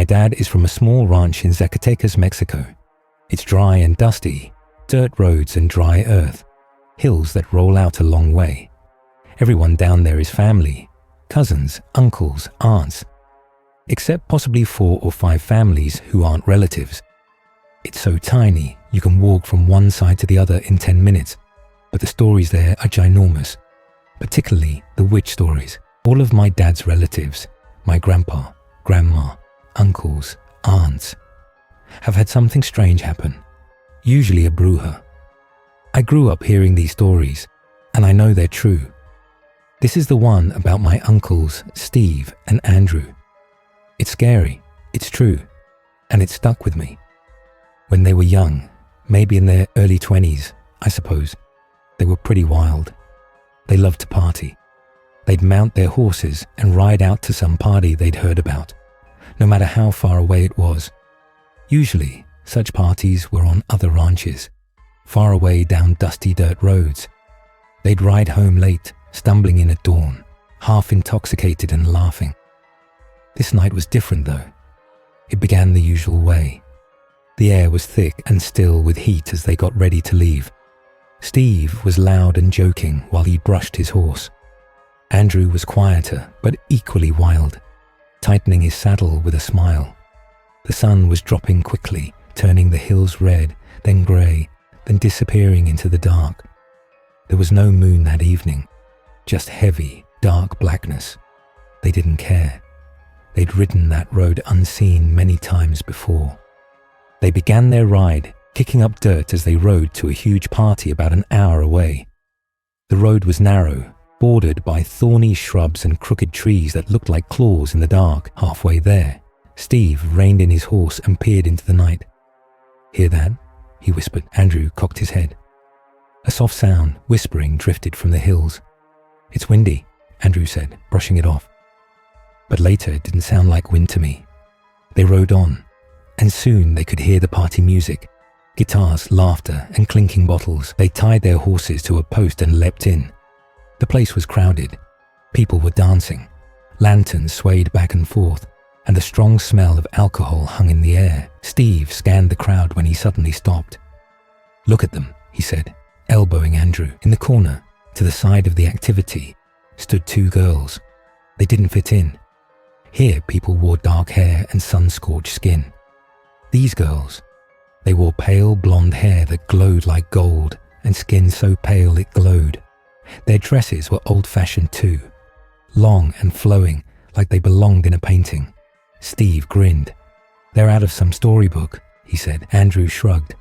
My dad is from a small ranch in Zacatecas, Mexico. It's dry and dusty, dirt roads and dry earth, hills that roll out a long way. Everyone down there is family, cousins, uncles, aunts, except possibly 4 or 5 families who aren't relatives. It's so tiny, you can walk from one side to the other in 10 minutes, but the stories there are ginormous, particularly the witch stories. All of my dad's relatives, my grandpa, grandma, uncles, aunts, have had something strange happen, usually a bruja. I grew up hearing these stories, and I know they're true. This is the one about my uncles, Steve and Andrew. It's scary, it's true, and it stuck with me. When they were young, maybe in their early 20s, I suppose, they were pretty wild. They loved to party. They'd mount their horses and ride out to some party they'd heard about, no matter how far away it was. Usually, such parties were on other ranches, far away down dusty dirt roads. They'd ride home late, stumbling in at dawn, half intoxicated and laughing. This night was different though. It began the usual way. The air was thick and still with heat as they got ready to leave. Steve was loud and joking while he brushed his horse. Andrew was quieter but equally wild, tightening his saddle with a smile. The sun was dropping quickly, turning the hills red, then grey, then disappearing into the dark. There was no moon that evening, just heavy, dark blackness. They didn't care. They'd ridden that road unseen many times before. They began their ride, kicking up dirt as they rode to a huge party about an hour away. The road was narrow, bordered by thorny shrubs and crooked trees that looked like claws in the dark. Halfway there, Steve reined in his horse and peered into the night. "Hear that?" he whispered. Andrew cocked his head. A soft sound, whispering, drifted from the hills. "It's windy," Andrew said, brushing it off. But later it didn't sound like wind to me. They rode on, and soon they could hear the party music. Guitars, laughter, and clinking bottles. They tied their horses to a post and leapt in. The place was crowded. People were dancing. Lanterns swayed back and forth, and the strong smell of alcohol hung in the air. Steve scanned the crowd when he suddenly stopped. "Look at them," he said, elbowing Andrew. In the corner, to the side of the activity, stood 2 girls. They didn't fit in. Here people wore dark hair and sun-scorched skin. These girls, they wore pale blonde hair that glowed like gold and skin so pale it glowed. Their dresses were old-fashioned too, long and flowing like they belonged in a painting. Steve grinned. "They're out of some storybook," he said. Andrew shrugged,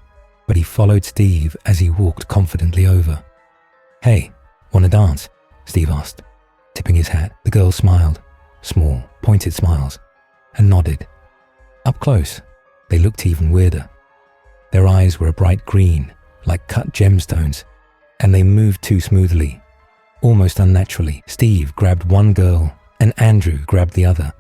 but he followed Steve as he walked confidently over. "Hey, wanna dance?" Steve asked, tipping his hat. The girls smiled, small, pointed smiles, and nodded. Up close, they looked even weirder. Their eyes were a bright green, like cut gemstones, and they moved too smoothly, almost unnaturally. Steve grabbed one girl, and Andrew grabbed the other,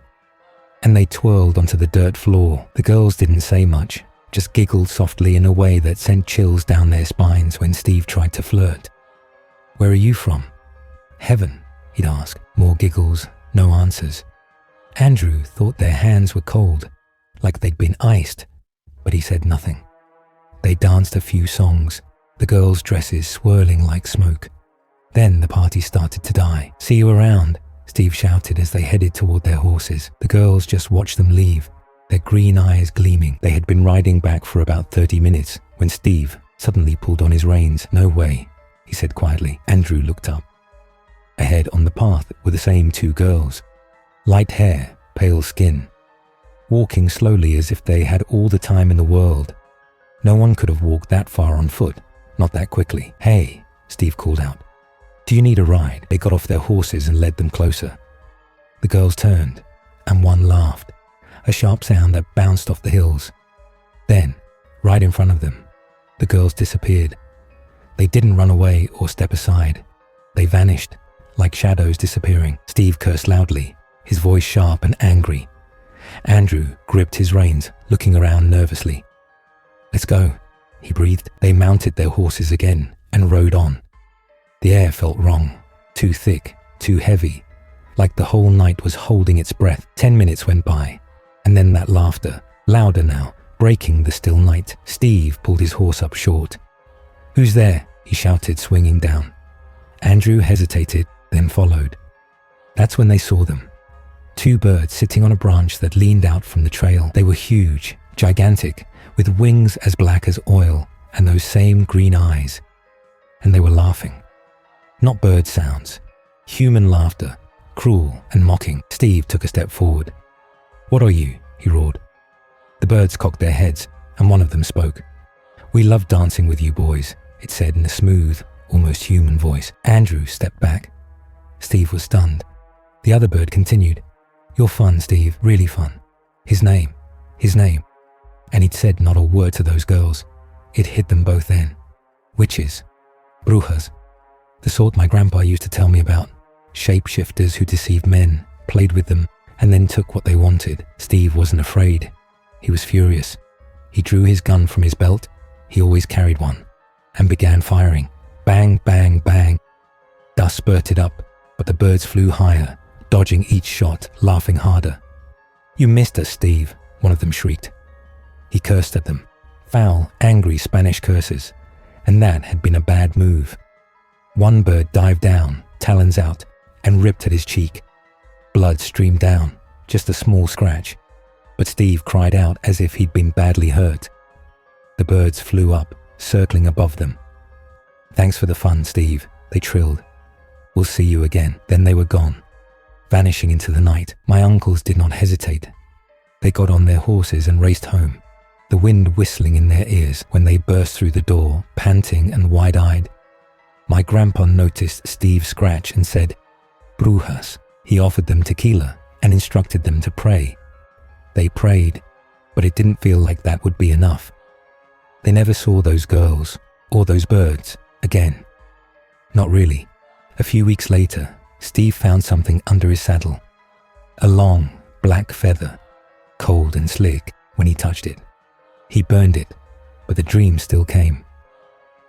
and they twirled onto the dirt floor. The girls didn't say much, just giggled softly in a way that sent chills down their spines when Steve tried to flirt. "Where are you from?" "Heaven," he'd ask. More giggles, no answers. Andrew thought their hands were cold, like they'd been iced, but he said nothing. They danced a few songs, the girls' dresses swirling like smoke. Then the party started to die. "See you around," Steve shouted as they headed toward their horses. The girls just watched them leave, their green eyes gleaming. They had been riding back for about 30 minutes when Steve suddenly pulled on his reins. "No way," he said quietly. Andrew looked up. Ahead on the path were the same 2 girls, light hair, pale skin, walking slowly as if they had all the time in the world. No one could have walked that far on foot, not that quickly. "Hey," Steve called out. "Do you need a ride?" They got off their horses and led them closer. The girls turned, and one laughed, a sharp sound that bounced off the hills. Then, right in front of them, the girls disappeared. They didn't run away or step aside. They vanished, like shadows disappearing. Steve cursed loudly, his voice sharp and angry. Andrew gripped his reins, looking around nervously. "Let's go," he breathed. They mounted their horses again and rode on. The air felt wrong, too thick, too heavy, like the whole night was holding its breath. 10 minutes went by. And then that laughter, louder now, breaking the still night. Steve pulled his horse up short. "Who's there?" he shouted, swinging down. Andrew hesitated, then followed. That's when they saw them. 2 birds sitting on a branch that leaned out from the trail. They were huge, gigantic, with wings as black as oil and those same green eyes. And they were laughing. Not bird sounds, human laughter, cruel and mocking. Steve took a step forward. "What are you?" he roared. The birds cocked their heads, and one of them spoke. "We love dancing with you boys," it said in a smooth, almost human voice. Andrew stepped back. Steve was stunned. The other bird continued. "You're fun, Steve, really fun. His name. And he'd said not a word to those girls. It hit them both then. Witches. Brujas. The sort my grandpa used to tell me about. Shapeshifters who deceived men, played with them, and then took what they wanted. Steve wasn't afraid. He was furious. He drew his gun from his belt, he always carried one, and began firing. Bang, bang, bang. Dust spurted up, but the birds flew higher, dodging each shot, laughing harder. "You missed us, Steve," one of them shrieked. He cursed at them, foul, angry Spanish curses, and that had been a bad move. One bird dived down, talons out, and ripped at his cheek. Blood streamed down, just a small scratch, but Steve cried out as if he'd been badly hurt. The birds flew up, circling above them. "Thanks for the fun, Steve," they trilled. "We'll see you again." Then they were gone, vanishing into the night. My uncles did not hesitate. They got on their horses and raced home, the wind whistling in their ears when they burst through the door, panting and wide-eyed. My grandpa noticed Steve's scratch and said, "Brujas." He offered them tequila and instructed them to pray. They prayed, but it didn't feel like that would be enough. They never saw those girls or those birds again. Not really. A few weeks later, Steve found something under his saddle. A long, black feather, cold and slick when he touched it. He burned it, but the dream still came.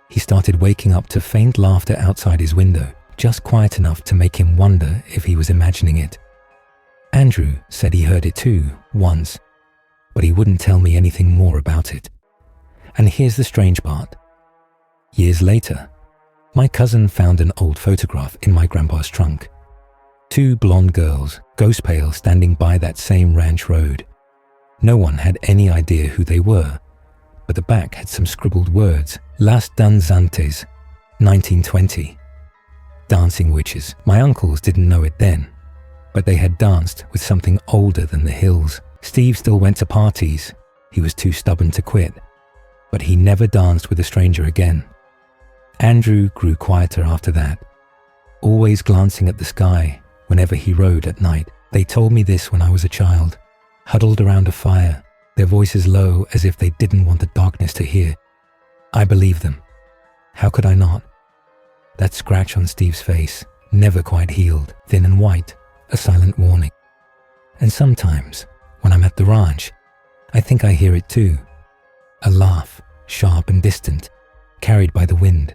He started waking up to faint laughter outside his window, just quiet enough to make him wonder if he was imagining it. Andrew said he heard it too, once, but he wouldn't tell me anything more about it. And here's the strange part. Years later, my cousin found an old photograph in my grandpa's trunk. 2 blonde girls, ghost pale, standing by that same ranch road. No one had any idea who they were, but the back had some scribbled words. Las Danzantes, 1920. Dancing witches. My uncles didn't know it then, but they had danced with something older than the hills. Steve still went to parties. He was too stubborn to quit, but he never danced with a stranger again. Andrew grew quieter after that, always glancing at the sky whenever he rode at night. They told me this when I was a child, huddled around a fire, their voices low as if they didn't want the darkness to hear. I believed them. How could I not? That scratch on Steve's face, never quite healed, thin and white, a silent warning. And sometimes, when I'm at the ranch, I think I hear it too. A laugh, sharp and distant, carried by the wind.